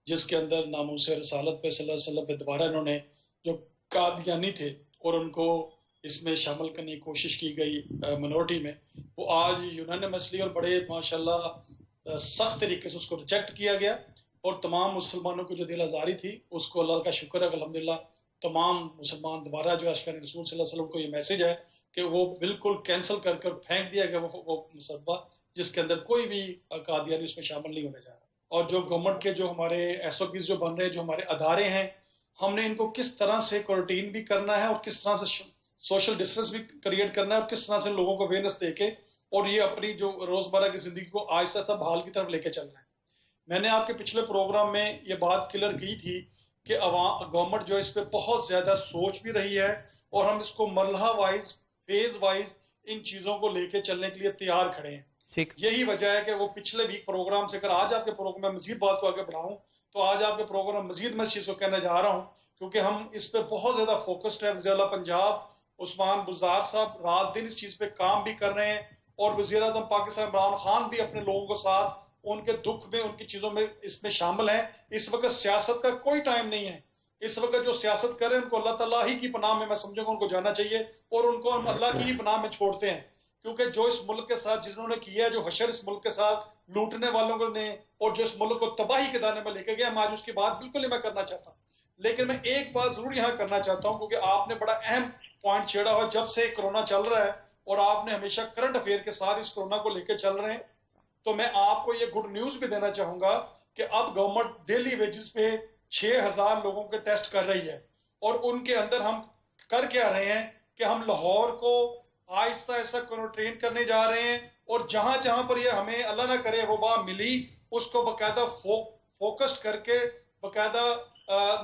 जिसके अंदर नामूस रसालत पे सल्लल्लाहु अलैहि वसल्लम पे दोबारा इन्होंने जो कादियानी थे और उनको इसमें शामिल करने की कोशिश की गई मिनोरिटी में, वो आज यूनानिमसली और बड़े माशाल्लाह सख्त तरीके से उसको रिजेक्ट किया गया, और तमाम मुसलमानों की जो दिल आज़ारी थी उसको अल्लाह का शुक्र है अल्हम्दुलिल्लाह तमाम मुसलमान दोबारा जो अशकान रसूल सल्लल्लाहु अलैहि वसल्लम को ये मैसेज है कि वो बिल्कुल कैंसिल कर कर फेंक दिया गया वो मुसद्दा, जिसके अंदर कोई भी कादियानी उसमें शामिल नहीं होने जा रहा। और जो गवर्नमेंट के जो हमारे SOPs जो बन रहे हैं, जो हमारे अदारे हैं, हमने इनको किस तरह से क्वारंटीन भी करना है और किस तरह से सोशल डिस्टेंस भी क्रिएट करना है और किस तरह से लोगों को अवेयरनेस देके और ये अपनी जो रोजमर्रा की जिंदगी को आहिस्ता आहिस्ता बहाल की तरफ लेके चलना है। मैंने आपके पिछले प्रोग्राम में ये बात क्लियर की थी कि गवर्नमेंट जो इस पे बहुत ज्यादा सोच भी रही है और हम इसको मरहला वाइज, फेज वाइज इन चीजों को लेके चलने के लिए तैयार खड़े हैं। यही वजह है कि वो पिछले वीक प्रोग्राम से अगर आज आपके प्रोग्राम में मजीद बात को आगे बढ़ाऊं तो आज आपके प्रोग्राम में मजीद मैं इस चीज को कहने जा रहा हूं, क्योंकि हम इस पे बहुत ज्यादा फोकस्ड है। वज़ीर आला पंजाब उस्मान बुज़दार साहब रात दिन इस चीज पे काम भी कर रहे हैं, और वज़ीर आज़म पाकिस्तान इमरान खान भी अपने लोगों के साथ उनके दुख में, उनकी चीजों में इसमें शामिल हैं। इस वक्त सियासत का कोई टाइम नहीं है। इस वक्त जो सियासत कर रहे हैं उनको अल्लाह ताला ही की पनाह में मैं समझूंगा उनको जाना चाहिए, और उनको हम अल्लाह की ही पनाह में छोड़ते हैं, क्योंकि जो इस मुल्क के साथ जिन्होंने किया है, जो हशर इस मुल्क के साथ लूटने वालों को ने और जो इस मुल्क को तबाही के दाने में लेके गया, मैं आज उसकी बात बिल्कुल नहीं मैं करना चाहता। लेकिन मैं एक बात जरूर यहाँ करना चाहता हूँ, क्योंकि आपने बड़ा अहम पॉइंट छेड़ा हुआ। जब से कोरोना चल रहा है और आपने हमेशा करंट अफेयर के साथ इस कोरोना को लेकर चल रहे हैं, तो मैं आपको ये गुड न्यूज भी देना चाहूंगा कि अब गवर्नमेंट डेली वेजेस पे 6000 लोगों के टेस्ट कर रही है, और उनके अंदर हम कर क्या रहे हैं कि हम लाहौर को आहिस्ता आहिस्ता क्वारंटाइन करने जा रहे हैं, और जहां जहां पर ये हमें अल्लाह ना करे वबा मिली उसको बाकायदा फोकस्ड करके बाकायदा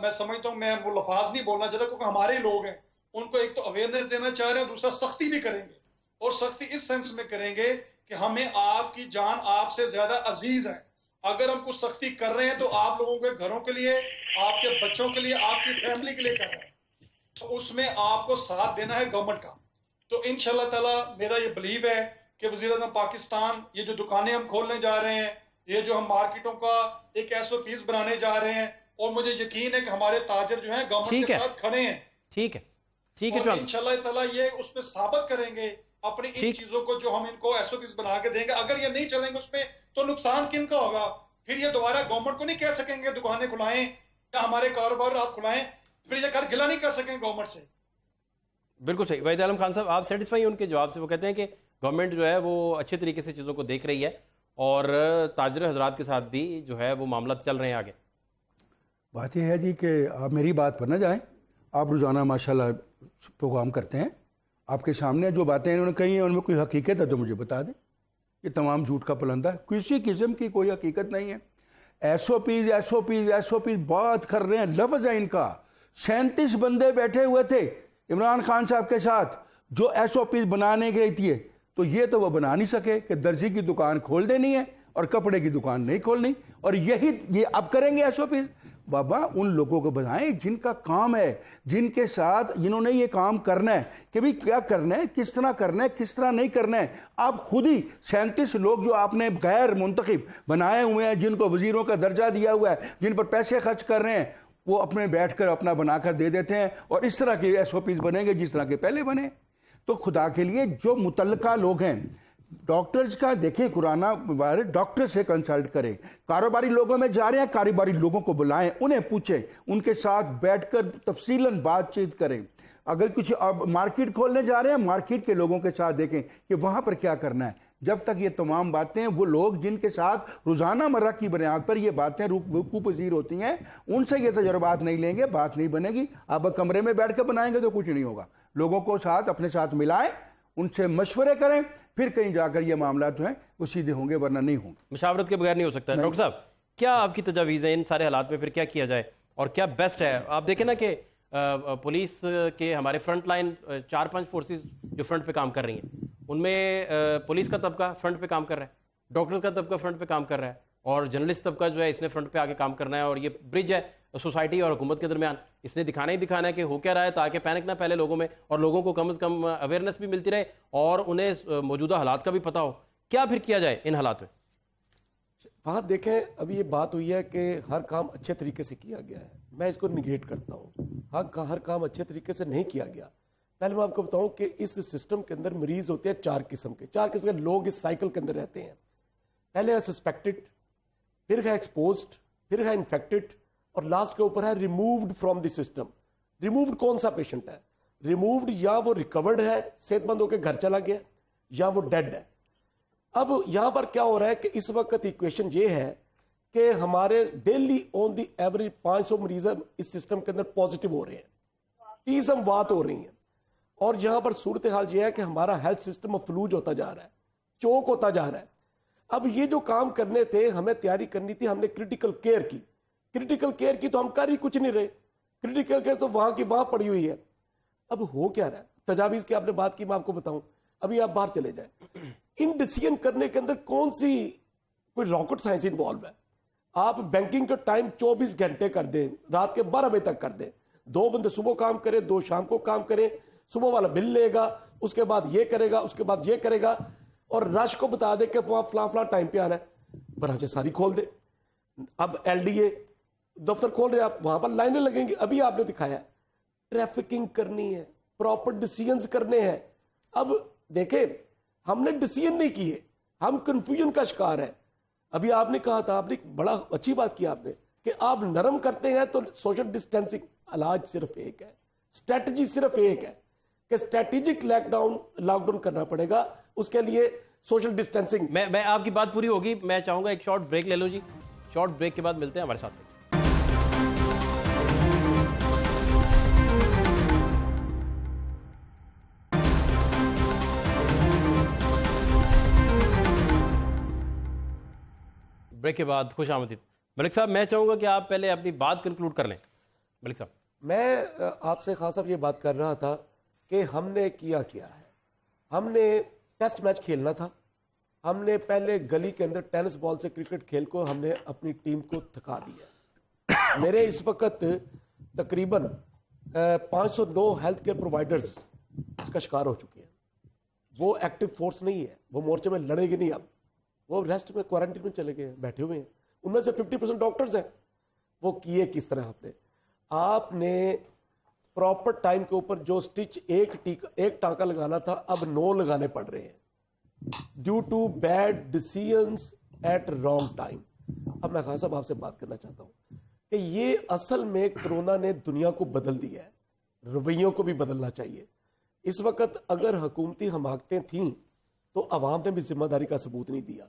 मैं समझता हूँ, मैं वो लफाज नहीं बोलना चाह रहा क्योंकि हमारे लोग हैं, उनको एक तो अवेयरनेस देना चाह रहे हैं, दूसरा सख्ती भी करेंगे, और सख्ती इस सेंस में करेंगे कि हमें आपकी जान आपसे ज्यादा अजीज है। अगर हम कुछ सख्ती कर रहे हैं तो आप लोगों के घरों के लिए, आपके बच्चों के लिए, आपकी फैमिली के लिए कर रहे हैं, तो उसमें आपको साथ देना है गवर्नमेंट का। तो इंशाल्लाह ताला मेरा ये बिलीव है कि वज़ीर आज़म पाकिस्तान ये जो दुकानें हम खोलने जा रहे हैं, ये जो हम मार्केटों का एक SOPs बनाने जा रहे हैं, और मुझे यकीन है कि हमारे ताजर जो है गवर्नमेंट के साथ खड़े हैं। ठीक है इंशाल्लाह ताला ये उसमें साबित करेंगे अपनी इन चीजों को जो हम इनको SOPs बना के देंगे। अगर ये नहीं चलेंगे उसमें तो नुकसान किन का होगा? फिर ये दोबारा गवर्नमेंट को नहीं कह सकेंगे दुकानें खुलाएं या हमारे कारोबार आप खुलाएं, फिर ये घर गिला नहीं कर सकेंगे गवर्नमेंट से। बिल्कुल सही। वहीद आलम खान साहब, आप सेटिस्फाई हैं उनके जवाब से? वो कहते हैं कि गवर्नमेंट जो है वो अच्छे तरीके से चीज़ों को देख रही है और ताजर हजरात के साथ भी जो है वो मामला चल रहे हैं आगे। बात यह है जी कि आप मेरी बात पर ना जाएं। आप रोज़ाना माशाल्लाह प्रोग्राम करते हैं, आपके सामने जो बातें इन्होंने कही हैं उनमें कोई हकीकत है तो मुझे बता दें। ये तमाम झूठ का पलंदा है, किसी किस्म की कोई हकीकत नहीं है। SOPs बात कर रहे हैं, लफ्ज़ है इनका। 37 बंदे बैठे हुए थे इमरान खान साहब के साथ जो SOPs बनाने के लिए थी, तो ये तो वो बना नहीं सके कि दर्जी की दुकान खोल देनी है और कपड़े की दुकान नहीं खोलनी, और ये अब करेंगे SOPs। बाबा उन लोगों को बताएं जिनका काम है, जिनके साथ जिन्होंने ये काम करना है कि भाई क्या करना है, किस तरह करना है, किस तरह नहीं करना है। आप खुद ही 37 लोग जो आपने गैर मुंतखब बनाए हुए हैं, जिनको वजीरों का दर्जा दिया हुआ है, जिन पर पैसे खर्च कर रहे हैं, वो अपने बैठकर अपना बनाकर दे देते हैं, और इस तरह के SOPs बनेंगे जिस तरह के पहले बने। तो खुदा के लिए जो मुतल्लका लोग हैं, डॉक्टर्स का देखें, कोरोना वायरस, डॉक्टर से कंसल्ट करें। कारोबारी लोगों में जा रहे हैं, कारोबारी लोगों को बुलाएं, उन्हें पूछें, उनके साथ बैठकर तफसीलन बातचीत करें। अगर कुछ अब मार्केट खोलने जा रहे हैं, मार्केट के लोगों के साथ देखें कि वहां पर क्या करना है। जब तक ये तमाम बातें, वो लोग जिनके साथ रोजाना मर्रा की बुनियाद पर ये बातें वकूपज़ीर होती हैं, उनसे ये तजुर्बात नहीं लेंगे, बात नहीं बनेगी। अब कमरे में बैठ कर बनाएंगे तो कुछ नहीं होगा। लोगों को साथ अपने साथ मिलाएं, उनसे मशवरे करें, फिर कहीं जाकर ये मामला जो है वो सीधे होंगे, वरना नहीं होंगे। मुशावरत के बगैर नहीं हो सकता। डॉक्टर साहब, क्या आपकी तजावीज़ है इन सारे हालात में, फिर क्या किया जाए और क्या बेस्ट है? आप देखें ना कि पुलिस के हमारे फ्रंट लाइन 4-5 फोर्सेस जो फ्रंट पे काम कर रही हैं, उनमें पुलिस का तबका फ्रंट पे काम कर रहा है, डॉक्टर्स का तबका फ्रंट पे काम कर रहा है, और जर्नलिस्ट तबका जो है इसने फ्रंट पे आके काम करना है। और ये ब्रिज है सोसाइटी और हुकूमत के दरमियान, इसने दिखाना ही दिखाना है कि हो क्या रहा है, ताकि पैनिक ना पहले लोगों में, और लोगों को कम से कम अवेयरनेस भी मिलती रहे और उन्हें मौजूदा हालात का भी पता हो। क्या फिर किया जाए इन हालात में? फहद, देखें, अभी ये बात हुई है कि हर काम अच्छे तरीके से किया गया है। मैं इसको निगेट करता हूँ। हर काम अच्छे तरीके से नहीं किया गया। पहले मैं आपको बताऊं कि इस सिस्टम के अंदर मरीज होते हैं 4 किस्म के लोग इस साइकिल के अंदर रहते हैं। पहले है सस्पेक्टेड, फिर है एक्सपोज्ड, फिर है इन्फेक्टेड, और लास्ट के ऊपर है removed from the system. Removed कौन सा पेशेंट है? रिमूव्ड या वो रिकवर्ड है, सेहतमंद होकर घर चला गया, या वो डेड है। अब यहां पर क्या हो रहा है कि इस वक्त इक्वेशन ये है कि हमारे डेली ऑन दी एवरेज 500 मरीज इस सिस्टम के अंदर पॉजिटिव हो रहे हैं, 30 अमवात हो रही हैं। और यहां पर सूरत हाल यह है कि हमारा हेल्थ सिस्टम मफलूज होता जा रहा है, चौक होता जा रहा है। अब ये जो काम करने थे, हमें तैयारी करनी थी, हमने क्रिटिकल केयर की। क्रिटिकल केयर की तो हम कर ही कुछ नहीं रहे। क्रिटिकल केयर तो वहां की वहां पड़ी हुई है। अब हो क्या रहा है? तजावीज की आपने बात की, मैं आपको बताऊं। अभी आप बाहर चले जाए, इन डिसीजन करने के अंदर कौन सी कोई रॉकेट साइंस इन्वॉल्व है? आप बैंकिंग का टाइम 24 घंटे कर दें, रात के 12 बजे तक कर दें, 2 बंदे सुबह काम करें, 2 शाम को काम करें, सुबह वाला बिल लेगा, उसके बाद ये करेगा, उसके बाद ये करेगा, और रश को बता दे कि वहां फला टाइम पे आना है, ब्रांचें सारी खोल दे। अब LDA दफ्तर खोल रहे, आप वहां पर लाइनें लगेंगी। अभी आपने दिखाया ट्रैफिकिंग करनी है, प्रॉपर डिसीजंस करने हैं। अब देखें, हमने डिसीजन नहीं किए, हम कंफ्यूजन का शिकार है। अभी आपने कहा था, आपने बड़ा अच्छी बात की आपने, कि आप नरम करते हैं तो सोशल डिस्टेंसिंग। इलाज सिर्फ एक है, स्ट्रेटजी सिर्फ एक है कि स्ट्रेटेजिक लॉकडाउन करना पड़ेगा। उसके लिए सोशल डिस्टेंसिंग। मैं आपकी बात पूरी होगी, मैं चाहूंगा एक शॉर्ट ब्रेक ले लो जी। शॉर्ट ब्रेक के बाद मिलते हैं हमारे साथ। ब्रेक के बाद खुश आमदीद। मलिक साहब, मैं चाहूंगा कि आप पहले अपनी बात कंक्लूड कर लें। मलिक साहब, मैं आपसे खास ये बात कर रहा था कि हमने किया क्या है। हमने टेस्ट मैच खेलना था। हमने पहले गली के अंदर टेनिस बॉल से क्रिकेट खेल को हमने अपनी टीम को थका दिया। मेरे इस वक्त तकरीबन 509 हेल्थ केयर प्रोवाइडर्स इसका शिकार हो चुके हैं। वो एक्टिव फोर्स नहीं है, वो मोर्चे में लड़ेगी नहीं। अब वो रेस्ट में, क्वारंटीन में चले गए, बैठे हुए हैं। उनमें से 50% डॉक्टर्स हैं। वो किए किस तरह? आपने प्रॉपर टाइम के ऊपर जो स्टिच एक टांका लगाना था, अब 9 लगाने पड़ रहे हैं due to bad decisions at wrong time. अब मैं खान साहब आपसे बात करना चाहता हूं कि ये असल में कोरोना ने दुनिया को बदल दिया है, रवैयों को भी बदलना चाहिए। इस वक्त अगर हुकूमती हमाकतें थीं तो अवाम ने भी जिम्मेदारी का सबूत नहीं दिया।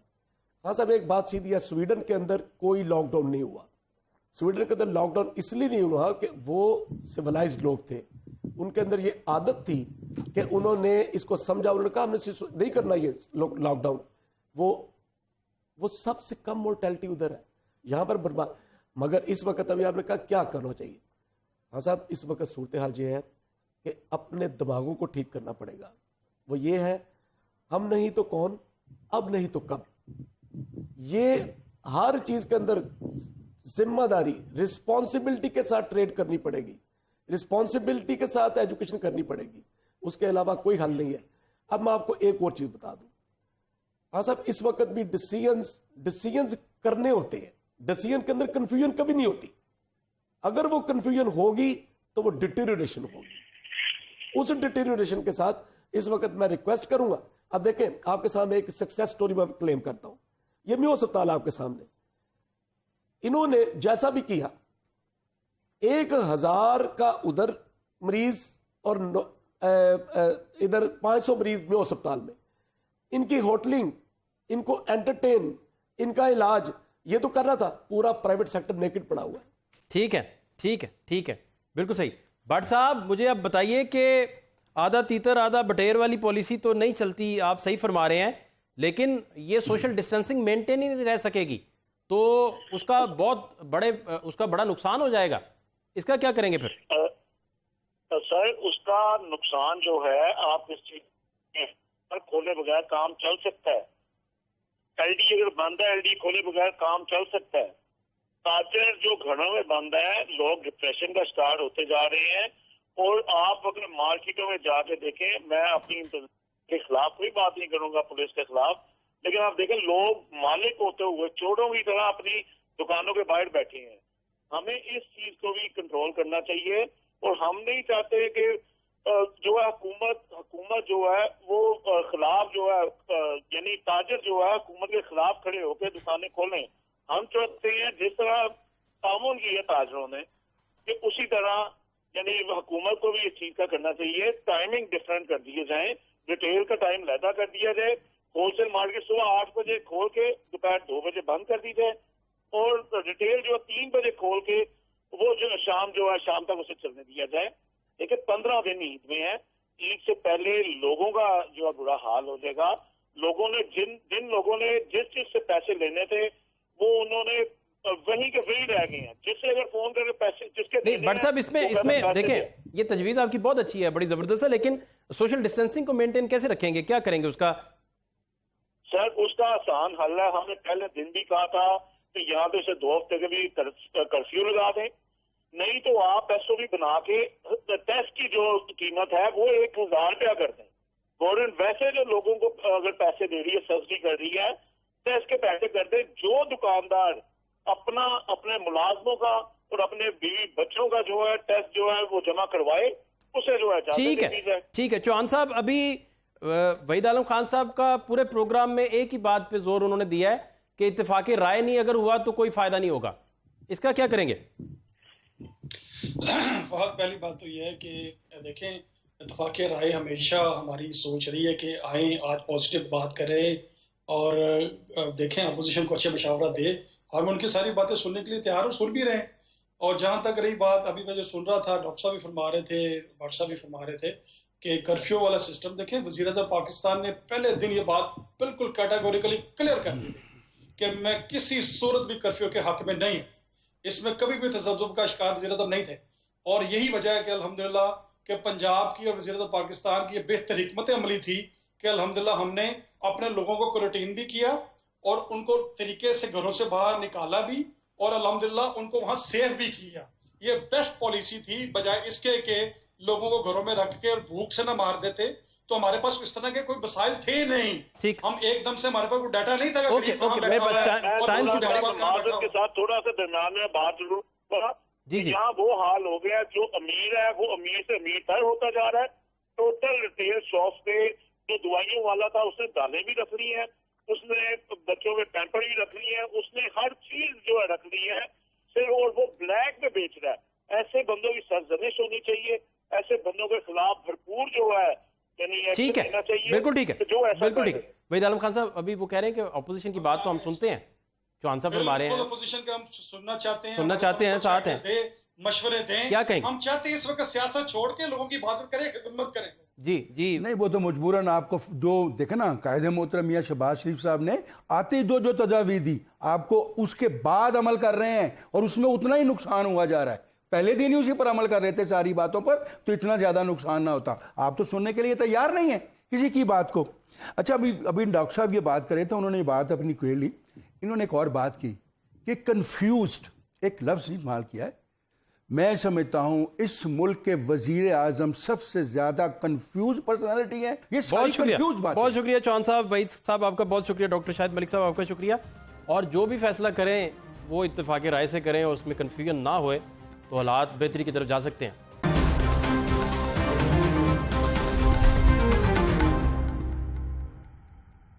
हाँ साहब, एक बात सीधी है, स्वीडन के अंदर कोई लॉकडाउन नहीं हुआ। स्वीडन के अंदर लॉकडाउन इसलिए नहीं हुआ कि वो सिविलाइज्ड लोग थे, उनके अंदर ये आदत थी कि उन्होंने इसको समझा, उन्होंने कहा हमने नहीं करना ये लॉकडाउन। वो सबसे कम मोर्टेलिटी उधर है, यहां पर बर्बाद। मगर इस वक्त अभी आपने कहा क्या करना चाहिए। हाँ साहब, इस वक्त सूरत हाल ये है कि अपने दिमागों को ठीक करना पड़ेगा। वो ये है, हम नहीं तो कौन, अब नहीं तो कब। ये हर चीज के अंदर जिम्मेदारी, रिस्पॉन्सिबिलिटी के साथ ट्रेड करनी पड़ेगी, रिस्पॉन्सिबिलिटी के साथ एजुकेशन करनी पड़ेगी। उसके अलावा कोई हल नहीं है। अब मैं आपको एक और चीज बता दूं। हाँ साहब, इस वक्त भी डिसीजंस करने होते हैं। डिसीजन के अंदर कंफ्यूजन कभी नहीं होती। अगर वो कंफ्यूजन होगी तो वो डिटेरियोरेशन होगी। उस डिटेरियोरेशन के साथ इस वक्त मैं रिक्वेस्ट करूंगा اب دیکھیں آپ کے سامنے ایک سکسیس سٹوری میں کلیم کرتا ہوں. یہ میو اسپتال آپ کے سامنے, انہوں نے جیسا بھی کیا 1000 کا ادھر مریض اور ادھر 500 مریض میو اسپتال میں, ان کی ہوٹلنگ, ان کو انٹرٹین, ان کا علاج, یہ تو کر رہا تھا. پورا پرائیویٹ سیکٹر نیکڈ پڑا ہوا ہے. ٹھیک ہے ٹھیک ہے ٹھیک ہے, بالکل صحیح. بٹ صاحب مجھے اب بتائیے کہ آدھا تیتر آدھا بٹیر والی پالیسی تو نہیں چلتی, آپ صحیح فرما رہے ہیں, لیکن یہ سوشل ڈسٹینسنگ مینٹین ہی نہیں رہ سکے گی تو اس کا بڑا نقصان ہو جائے گا. اس کا کیا کریں گے پھر؟ سر اس کا نقصان جو ہے, آپ اس چیز کھولے بغیر کام چل سکتا ہے. ایل ڈی اگر بند ہے, ایل ڈی کھولے بغیر کام چل سکتا ہے. تاجر جو گھروں میں بند ہے, لوگ ڈپریشن کا شکار ہوتے جا رہے ہیں. اور آپ اگر مارکیٹوں میں جا کے دیکھیں, میں اپنی کے خلاف کوئی بات نہیں کروں گا پولیس کے خلاف, لیکن آپ دیکھیں لوگ مالک ہوتے ہوئے چوروں کی طرح اپنی دکانوں کے باہر بیٹھے ہیں. ہمیں اس چیز کو بھی کنٹرول کرنا چاہیے, اور ہم نہیں چاہتے کہ جو ہے حکومت جو ہے وہ خلاف جو ہے, یعنی تاجر جو ہے حکومت کے خلاف کھڑے ہو کے دکانیں کھولیں. ہم چاہتے ہیں جس طرح تعاون کی ہے تاجروں نے, کہ اسی طرح یعنی حکومت کو بھی اس چیز کا کرنا چاہیے. ٹائمنگ ڈفرینٹ کر دیے جائیں, ریٹیل کا ٹائم علیحدہ کر دیا جائے. ہول سیل مارکیٹ صبح 8 بجے کھول کے دوپہر 2 بجے بند کر دی جائے, اور ریٹیل جو 3 بجے کھول کے وہ جو شام تک اسے چلنے دیا جائے. لیکن 15 دن عید میں ہے, عید سے پہلے لوگوں کا جو ہے برا حال ہو جائے گا. لوگوں نے جن لوگوں نے جس چیز سے پیسے لینے تھے وہ انہوں نے وہیں کے وہی رہ گئے ہیں. جس سے اگر فون کر کے پیسے جس کے نہیں بٹ صاحب اس میں دیکھیں یہ تجویز آپ کی بہت اچھی ہے, بڑی زبردست ہے, لیکن سوشل ڈسٹینسنگ کو مینٹین کیسے رکھیں گے, کیا کریں گے اس کا؟ سر اس کا آسان حل ہے. ہم نے پہلے دن بھی کہا تھا کہ یہاں پہ سے 2 ہفتے کے بھی کرفیو لگا دیں, نہیں تو آپ ایس او پی بنا کے ٹیسٹ کی جو قیمت ہے وہ 1000 روپیہ کر دیں. گورنمنٹ ویسے جو لوگوں کو اگر پیسے دے رہی ہے, سبسڈی کر رہی ہے, ٹیسٹ کے پیسے کر دیں. جو دکاندار اپنے ملازموں کا اور اپنے بیوی بچوں کا جو ہے ٹیسٹ جو ہے وہ جمع کروائے, اسے جو ہے ٹھیک ہے. چوہان صاحب ابھی وحید عالم خان صاحب کا پورے پروگرام میں ایک ہی بات پہ زور انہوں نے دیا ہے کہ اتفاق رائے نہیں اگر ہوا تو کوئی فائدہ نہیں ہوگا. اس کا کیا کریں گے؟ بہت پہلی بات تو یہ ہے کہ دیکھیں اتفاق رائے ہمیشہ ہماری سوچ رہی ہے کہ آئیں آج پازیٹیو بات کریں اور دیکھیں اپوزیشن کو اچھے مشاورہ دے. ہم ان کی ساری باتیں سننے کے لیے تیار اور سن بھی رہے ہیں. اور جہاں تک رہی بات, ابھی میں جو سن رہا تھا ڈاکٹر صاحب بھی فرما رہے تھے, بٹ صاحب بھی فرما رہے تھے کہ کرفیو والا سسٹم, دیکھیں وزیر اعظم پاکستان نے پہلے دن یہ بات بالکل کیٹاگوریکلی کلیئر کر دی کہ میں کسی صورت بھی کرفیو کے حق میں نہیں ہوں. اس میں کبھی بھی تذبذب کا شکار وزیر اعظم نہیں تھے, اور یہی وجہ ہے کہ الحمدللہ کہ پنجاب کی اور وزیر اعظم پاکستان کی یہ بہتر حکمت عملی تھی کہ الحمدللہ ہم نے اپنے لوگوں کو کوارنٹین بھی کیا اور ان کو طریقے سے گھروں سے باہر نکالا بھی, اور الحمدللہ ان کو وہاں سیف بھی کیا. یہ بیسٹ پالیسی تھی, بجائے اس کے کہ لوگوں کو گھروں میں رکھ کے اور بھوک سے نہ مار دیتے. تو ہمارے پاس اس طرح کے کوئی وسائل تھے نہیں, ہم ایک دم سے ہمارے پاس کوئی ڈیٹا نہیں تھا. کے ساتھ تھوڑا سا درمیان میں بات ضرور, یہاں وہ حال ہو گیا جو امیر ہے وہ امیر سے امیر تر ہوتا جا رہا ہے. ٹوٹل ریٹیل شاپ پہ جو دوائیوں والا تھا اس نے دالیں بھی رکھ لی ہیں, اس نے بچوں میں پیمپر بھی رکھ لی ہے, اس نے ہر چیز جو ہے رکھ لی ہے صرف, اور وہ بلیک میں بیچ رہا ہے. ایسے بندوں کی سرزنش ہونی چاہیے, ایسے بندوں کے خلاف بھرپور جو ہے ٹھیک ہے, بالکل ٹھیک ہے, بالکل ٹھیک ہے. وحید عالم خان صاحب ابھی وہ کہہ رہے ہیں کہ اپوزیشن کی بات تو ہم سنتے ہیں, چوہان صاحب فرما رہے ہیں اپوزیشن کا ہم سننا چاہتے ہیں, ساتھ ہیں, مشورے دیں. کیا کہیں؟ ہم چاہتے ہیں اس وقت سیاست چھوڑ کے لوگوں کی عبادت کریں, خدمت کریں. جی نہیں, وہ تو مجبوراً آپ کو جو دیکھیں نا, قائد محترم میاں شہباز شریف صاحب نے آتے جو تجاویز دی آپ کو اس کے بعد عمل کر رہے ہیں, اور اس میں اتنا ہی نقصان ہوا جا رہا ہے. پہلے دن ہی اسی پر عمل کر رہے تھے ساری باتوں پر, تو اتنا زیادہ نقصان نہ ہوتا. آپ تو سننے کے لیے تیار نہیں ہیں کسی کی بات کو. اچھا ابھی ڈاکٹر صاحب یہ بات کرے تھے, انہوں نے یہ بات اپنی کہہ لی. انہوں نے ایک اور بات کی کہ کنفیوزڈ ایک لفظ استعمال کیا ہے. میں سمجھتا ہوں اس ملک کے وزیر اعظم سب سے زیادہ کنفیوز پرسنالٹی ہے. یہ بہت شکریہ چوہان صاحب, وحید صاحب آپ کا بہت شکریہ, ڈاکٹر شاہد ملک صاحب آپ کا شکریہ. اور جو بھی فیصلہ کریں وہ اتفاق رائے سے کریں اور اس میں کنفیوژن نہ ہوئے تو حالات بہتری کی طرف جا سکتے ہیں.